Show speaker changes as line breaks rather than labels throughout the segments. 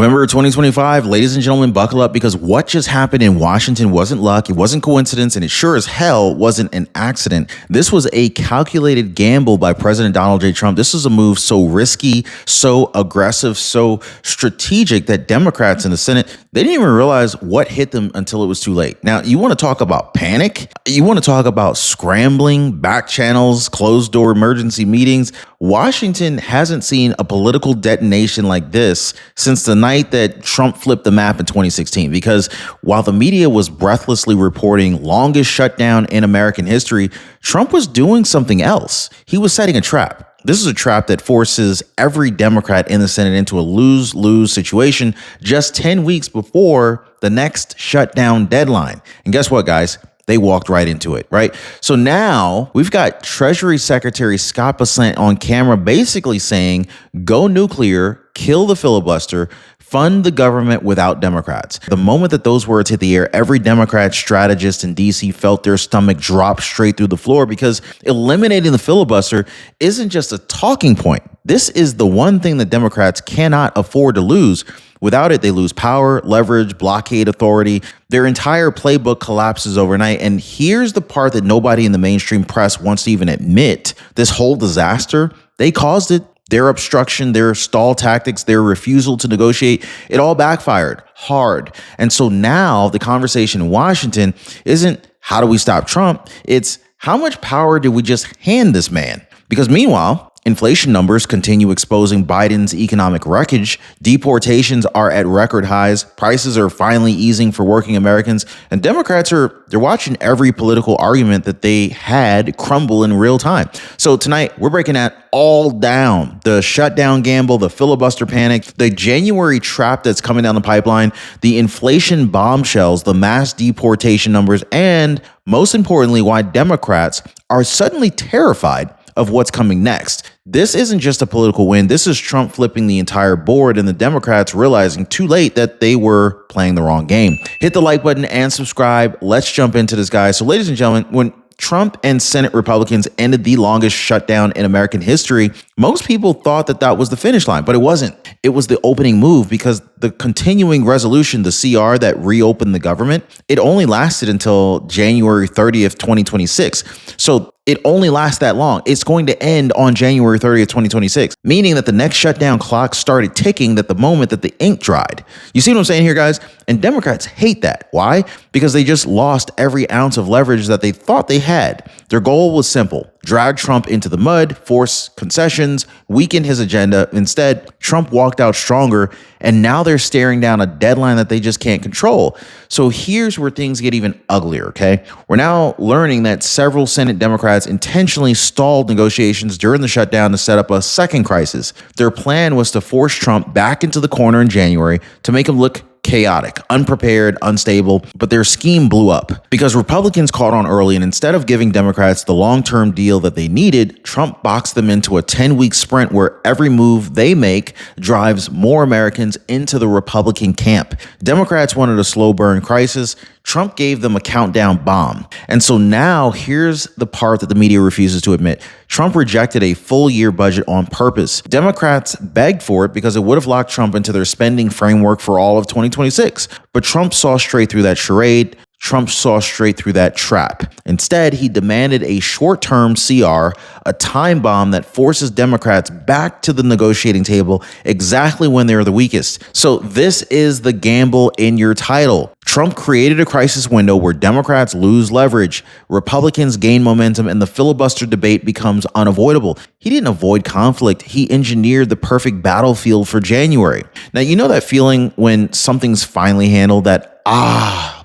November 2025, ladies and gentlemen, buckle up because what just happened in Washington wasn't luck, it wasn't coincidence, and it sure as hell wasn't an accident. This was a calculated gamble by President Donald J. Trump. This was a move so risky, so aggressive, so strategic that Democrats in the Senate, they didn't even realize what hit them until it was too late. Now, you want to talk about panic? You want to talk about scrambling, back channels, closed door emergency meetings? Washington hasn't seen a political detonation like this since the night that Trump flipped the map in 2016, because while the media was breathlessly reporting longest shutdown in American history, Trump was doing something else. He was setting a trap. This is a trap that forces every Democrat in the Senate into a lose-lose situation just 10 weeks before the next shutdown deadline. And guess what, guys? They walked right into it, right? So now we've got Treasury Secretary Scott Bessent on camera basically saying, go nuclear, kill the filibuster, fund the government without Democrats. The moment that those words hit the air, every Democrat strategist in DC felt their stomach drop straight through the floor, because eliminating the filibuster isn't just a talking point. This is the one thing that Democrats cannot afford to lose. Without it, they lose power, leverage, blockade authority. Their entire playbook collapses overnight. And here's the part that nobody in the mainstream press wants to even admit. This whole disaster, they caused it. Their obstruction, their stall tactics, their refusal to negotiate, it all backfired hard. And so now the conversation in Washington isn't how do we stop Trump? It's how much power did we just hand this man? Because meanwhile, inflation numbers continue exposing Biden's economic wreckage. Deportations are at record highs. Prices are finally easing for working Americans. And Democrats they're watching every political argument that they had crumble in real time. So tonight, we're breaking that all down. The shutdown gamble, the filibuster panic, the January trap that's coming down the pipeline, the inflation bombshells, the mass deportation numbers, and most importantly, why Democrats are suddenly terrified of what's coming next. This isn't just a political win. This is Trump flipping the entire board and the Democrats realizing too late that they were playing the wrong game. Hit the like button and subscribe. Let's jump into this, guys. So ladies and gentlemen, when Trump and Senate Republicans ended the longest shutdown in American history, most people thought that that was the finish line, but it wasn't. It was the opening move, because the continuing resolution, the CR that reopened the government, it only lasted until January 30th, 2026. So it only lasts that long. It's going to end on January 30th, 2026, meaning that the next shutdown clock started ticking at the moment that the ink dried. You see what I'm saying here, guys? And Democrats hate that. Why? Because they just lost every ounce of leverage that they thought they had. Their goal was simple: drag Trump into the mud, force concessions, weaken his agenda. Instead, Trump walked out stronger, and now they're staring down a deadline that they just can't control. So here's where things get even uglier, okay? We're now learning that several Senate Democrats intentionally stalled negotiations during the shutdown to set up a second crisis. Their plan was to force Trump back into the corner in January to make him look chaotic, unprepared, unstable, but their scheme blew up because Republicans caught on early, and instead of giving Democrats the long-term deal that they needed, Trump boxed them into a 10-week sprint where every move they make drives more Americans into the Republican camp. Democrats wanted a slow burn crisis. Trump gave them a countdown bomb. And so now here's the part that the media refuses to admit. Trump rejected a full year budget on purpose. Democrats begged for it because it would have locked Trump into their spending framework for all of 2026. But Trump saw straight through that charade. Trump saw straight through that trap. Instead, he demanded a short-term CR, a time bomb that forces Democrats back to the negotiating table exactly when they're the weakest. So this is the gamble in your title. Trump created a crisis window where Democrats lose leverage, Republicans gain momentum, and the filibuster debate becomes unavoidable. He didn't avoid conflict. He engineered the perfect battlefield for January. Now, you know that feeling when something's finally handled, that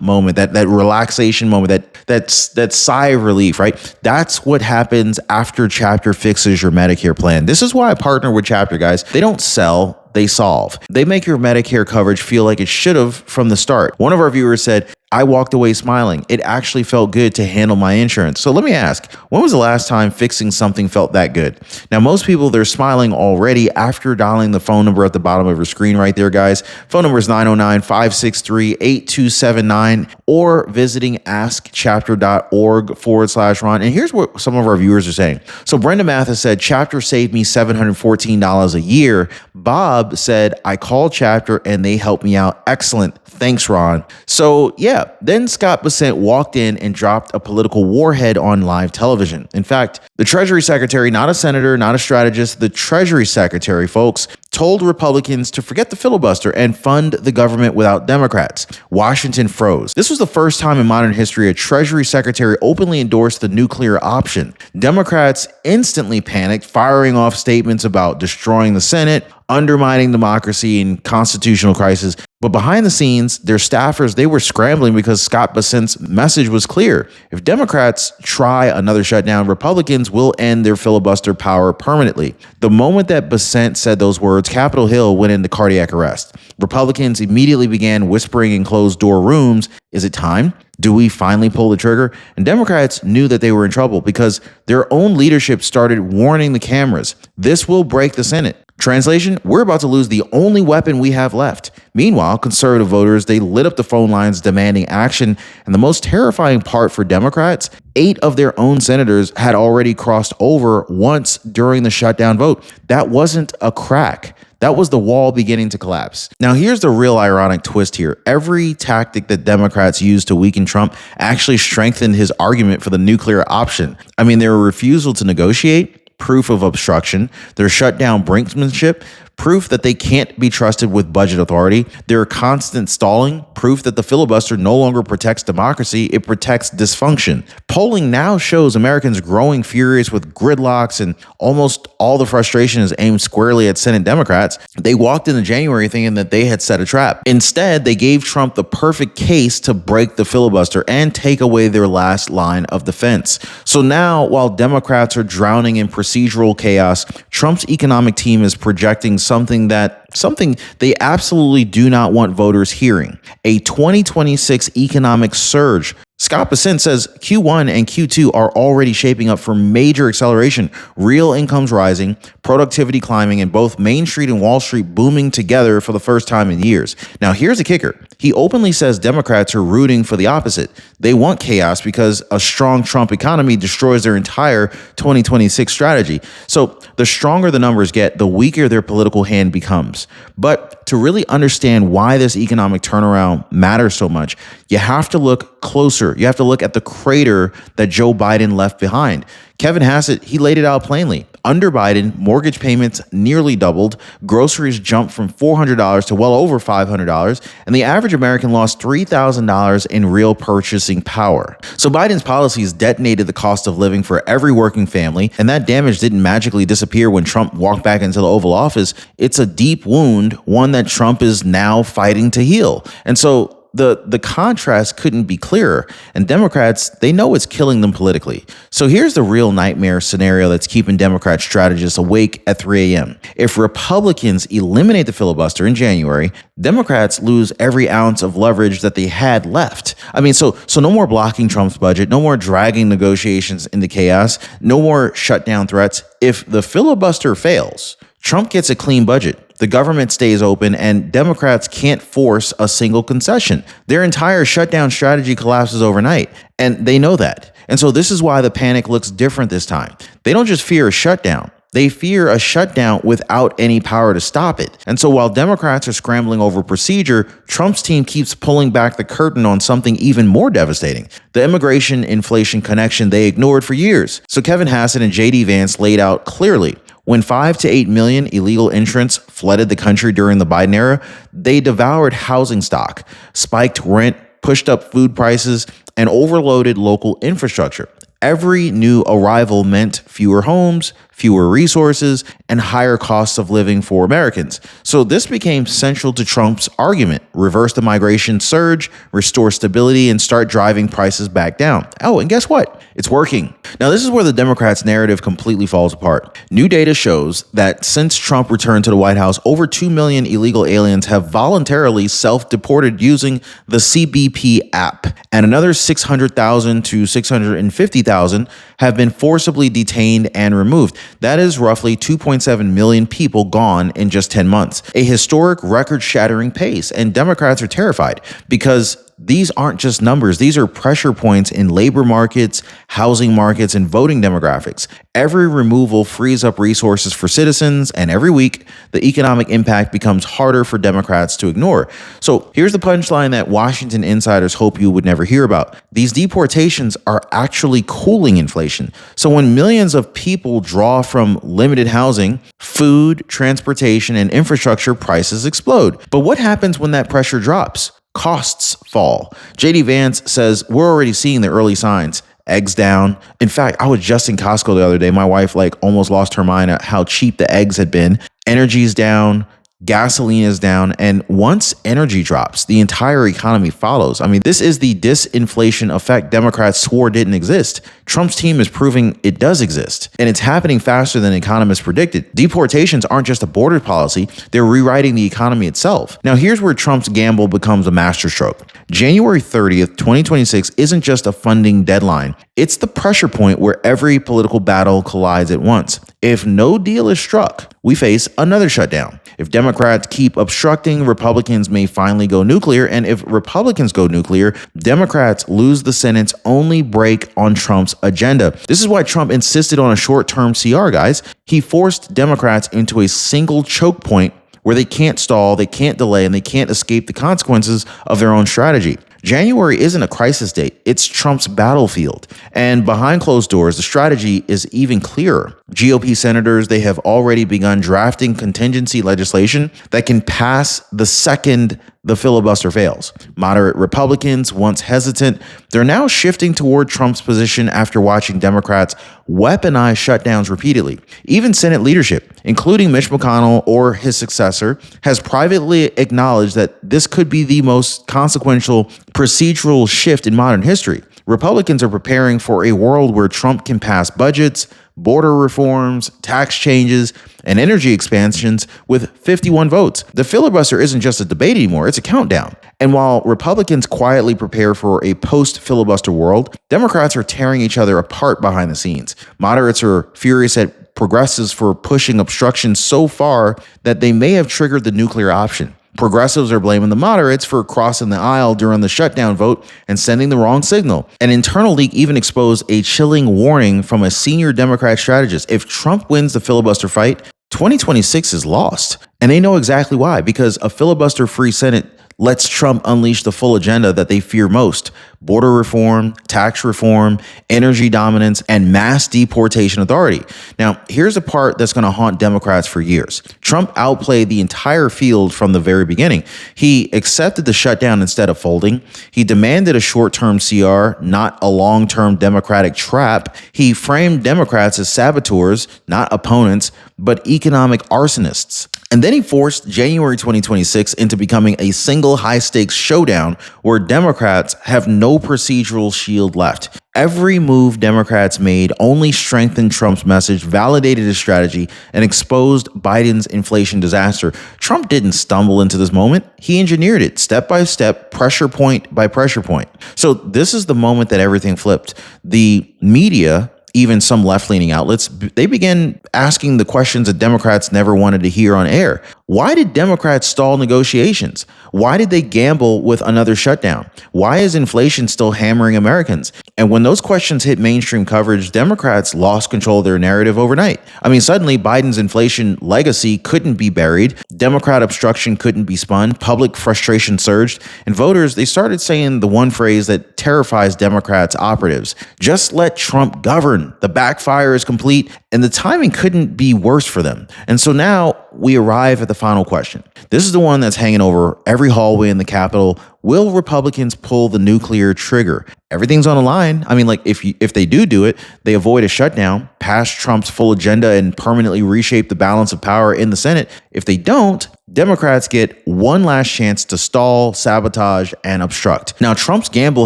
moment, that relaxation moment, that sigh of relief, right? That's what happens after Chapter fixes your Medicare plan. This is why I partner with Chapter, guys. They don't sell, they solve. They make your Medicare coverage feel like it should have from the start. One of our viewers said, I walked away smiling. It actually felt good to handle my insurance. So let me ask, when was the last time fixing something felt that good? Now, most people, they're smiling already after dialing the phone number at the bottom of your screen right there, guys. Phone number is 909-563-8279 or visiting askchapter.org/Ron. And here's what some of our viewers are saying. So Brenda Mathis said, Chapter saved me $714 a year. Bob said, I called Chapter and they helped me out. Excellent. Thanks, Ron. So yeah, then Scott Bessent walked in and dropped a political warhead on live television. In fact, the Treasury Secretary, not a senator, not a strategist, the Treasury Secretary, folks, told Republicans to forget the filibuster and fund the government without Democrats. Washington froze. This was the first time in modern history a Treasury Secretary openly endorsed the nuclear option. Democrats instantly panicked, firing off statements about destroying the Senate, undermining democracy, and constitutional crisis. But behind the scenes, their staffers, they were scrambling because Scott Bessent's message was clear. If Democrats try another shutdown, Republicans will end their filibuster power permanently. The moment that Bessent said those words, Capitol Hill went into cardiac arrest. Republicans immediately began whispering in closed-door rooms, is it time? Do we finally pull the trigger? And Democrats knew that they were in trouble because their own leadership started warning the cameras. This will break the Senate. Translation, we're about to lose the only weapon we have left. Meanwhile, conservative voters, they lit up the phone lines demanding action. And the most terrifying part for Democrats, 8 of their own senators had already crossed over once during the shutdown vote. That wasn't a crack. That was the wall beginning to collapse. Now, here's the real ironic twist here. Every tactic that Democrats used to weaken Trump actually strengthened his argument for the nuclear option. I mean, their refusal to negotiate, proof of obstruction, their shutdown brinksmanship, proof that they can't be trusted with budget authority, their constant stalling, proof that the filibuster no longer protects democracy, it protects dysfunction. Polling now shows Americans growing furious with gridlocks, and almost all the frustration is aimed squarely at Senate Democrats. They walked into January thinking that they had set a trap. Instead, they gave Trump the perfect case to break the filibuster and take away their last line of defense. So now, while Democrats are drowning in procedural chaos, Trump's economic team is projecting something they absolutely do not want voters hearing: a 2026 economic surge. Scott Bessent says Q1 and Q2 are already shaping up for major acceleration, real incomes rising, productivity climbing, and both Main Street and Wall Street booming together for the first time in years. Now, here's the kicker. He openly says Democrats are rooting for the opposite. They want chaos because a strong Trump economy destroys their entire 2026 strategy. So the stronger the numbers get, the weaker their political hand becomes. But to really understand why this economic turnaround matters so much, you have to look closer. You have to look at the crater that Joe Biden left behind. Kevin Hassett, he laid it out plainly. Under Biden, mortgage payments nearly doubled, groceries jumped from $400 to well over $500, and the average American lost $3,000 in real purchasing power. So Biden's policies detonated the cost of living for every working family, and that damage didn't magically disappear when Trump walked back into the Oval Office. It's a deep wound, one that Trump is now fighting to heal. And so the contrast couldn't be clearer, and Democrats, they know it's killing them politically. So here's the real nightmare scenario that's keeping Democrat strategists awake at 3 a.m. If Republicans eliminate the filibuster in January, Democrats lose every ounce of leverage that they had left. I mean, so no more blocking Trump's budget, no more dragging negotiations into chaos, no more shutdown threats. If the filibuster fails, Trump gets a clean budget. The government stays open, and Democrats can't force a single concession. Their entire shutdown strategy collapses overnight, and they know that. And so this is why the panic looks different this time. They don't just fear a shutdown. They fear a shutdown without any power to stop it. And so while Democrats are scrambling over procedure, Trump's team keeps pulling back the curtain on something even more devastating: the immigration-inflation connection they ignored for years. So Kevin Hassett and J.D. Vance laid out clearly. When 5 to 8 million illegal entrants flooded the country during the Biden era, they devoured housing stock, spiked rent, pushed up food prices, and overloaded local infrastructure. Every new arrival meant fewer homes, fewer resources, and higher costs of living for Americans. So this became central to Trump's argument: reverse the migration surge, restore stability, and start driving prices back down. Oh, and guess what? It's working. Now, this is where the Democrats' narrative completely falls apart. New data shows that since Trump returned to the White House, over 2 million illegal aliens have voluntarily self-deported using the CBP app. and another 600,000 to 650,000 have been forcibly detained and removed. That is roughly 2.7 million people gone in just 10 months, a historic record-shattering pace. And Democrats are terrified because these aren't just numbers. These are pressure points in labor markets, housing markets, and voting demographics. Every removal frees up resources for citizens, and every week, the economic impact becomes harder for Democrats to ignore. So here's the punchline that Washington insiders hope you would never hear about. These deportations are actually cooling inflation. So when millions of people draw from limited housing, food, transportation, and infrastructure, prices explode. But what happens when that pressure drops? Costs fall. JD Vance says we're already seeing the early signs. Eggs down. In fact, I was just in Costco the other day. My wife almost lost her mind at how cheap the eggs had been. Energy's down. Gasoline is down. And once energy drops, the entire economy follows. I mean, this is the disinflation effect Democrats swore didn't exist. Trump's team is proving it does exist, and it's happening faster than economists predicted. Deportations aren't just a border policy, they're rewriting the economy itself. Now, here's where Trump's gamble becomes a masterstroke. January 30th, 2026 isn't just a funding deadline. It's the pressure point where every political battle collides at once. If no deal is struck, we face another shutdown. If Democrats keep obstructing, Republicans may finally go nuclear. And if Republicans go nuclear, Democrats lose the Senate's only break on Trump's agenda. This is why Trump insisted on a short-term CR, guys. He forced Democrats into a single choke point where they can't stall, they can't delay, and they can't escape the consequences of their own strategy. January isn't a crisis date, it's Trump's battlefield. And behind closed doors, the strategy is even clearer. GOP senators, they have already begun drafting contingency legislation that can pass the second the filibuster fails. Moderate Republicans, once hesitant, they're now shifting toward Trump's position after watching Democrats weaponize shutdowns repeatedly. Even Senate leadership, including Mitch McConnell or his successor, has privately acknowledged that this could be the most consequential procedural shift in modern history. Republicans are preparing for a world where Trump can pass budgets, border reforms, tax changes, and energy expansions with 51 votes. The filibuster isn't just a debate anymore, it's a countdown. And while Republicans quietly prepare for a post-filibuster world, Democrats are tearing each other apart behind the scenes. Moderates are furious at progressives for pushing obstruction so far that they may have triggered the nuclear option. Progressives are blaming the moderates for crossing the aisle during the shutdown vote and sending the wrong signal. An internal leak even exposed a chilling warning from a senior Democrat strategist. If Trump wins the filibuster fight, 2026 is lost. And they know exactly why, because a filibuster-free Senate lets Trump unleash the full agenda that they fear most: border reform, tax reform, energy dominance, and mass deportation authority. Now, here's a part that's going to haunt Democrats for years. Trump outplayed the entire field from the very beginning. He accepted the shutdown instead of folding. He demanded a short-term CR, not a long-term Democratic trap. He framed Democrats as saboteurs, not opponents, but economic arsonists. And then he forced January 2026 into becoming a single high-stakes showdown where Democrats have no procedural shield left. Every move Democrats made only strengthened Trump's message, validated his strategy, and exposed Biden's inflation disaster. Trump didn't stumble into this moment. He engineered it step by step, pressure point by pressure point. So this is the moment that everything flipped. The media, even some left-leaning outlets, they began asking the questions that Democrats never wanted to hear on air. Why did Democrats stall negotiations? Why did they gamble with another shutdown? Why is inflation still hammering Americans? And when those questions hit mainstream coverage, Democrats lost control of their narrative overnight. I mean, suddenly Biden's inflation legacy couldn't be buried. Democrat obstruction couldn't be spun. Public frustration surged. And voters, they started saying the one phrase that terrifies Democrats operatives: just let Trump govern. The backfire is complete, and the timing couldn't be worse for them. And so now we arrive at the final question. This is the one that's hanging over every hallway in the Capitol. Will Republicans pull the nuclear trigger? Everything's on the line. I mean, if they do it, they avoid a shutdown, pass Trump's full agenda, and permanently reshape the balance of power in the Senate. If they don't, Democrats get one last chance to stall, sabotage, and obstruct. Now, Trump's gamble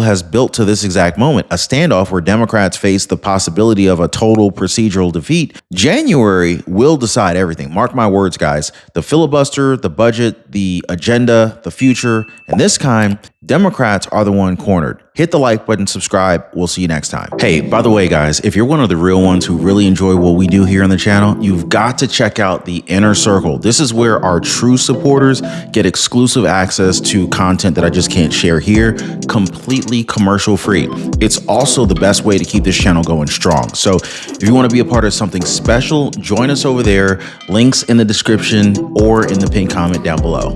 has built to this exact moment, a standoff where Democrats face the possibility of a total procedural defeat. January will decide everything. Mark my words, guys. The filibuster, the budget, the agenda, the future, and this time, time, Democrats are the one cornered. Hit the like button, subscribe. We'll see you next time. Hey, by the way, guys, if you're one of the real ones who really enjoy what we do here on the channel, you've got to check out the Inner Circle. This is where our true supporters get exclusive access to content that I just can't share here, completely commercial free. It's also the best way to keep this channel going strong. So if you want to be a part of something special, join us over there. Links in the description or in the pinned comment down below.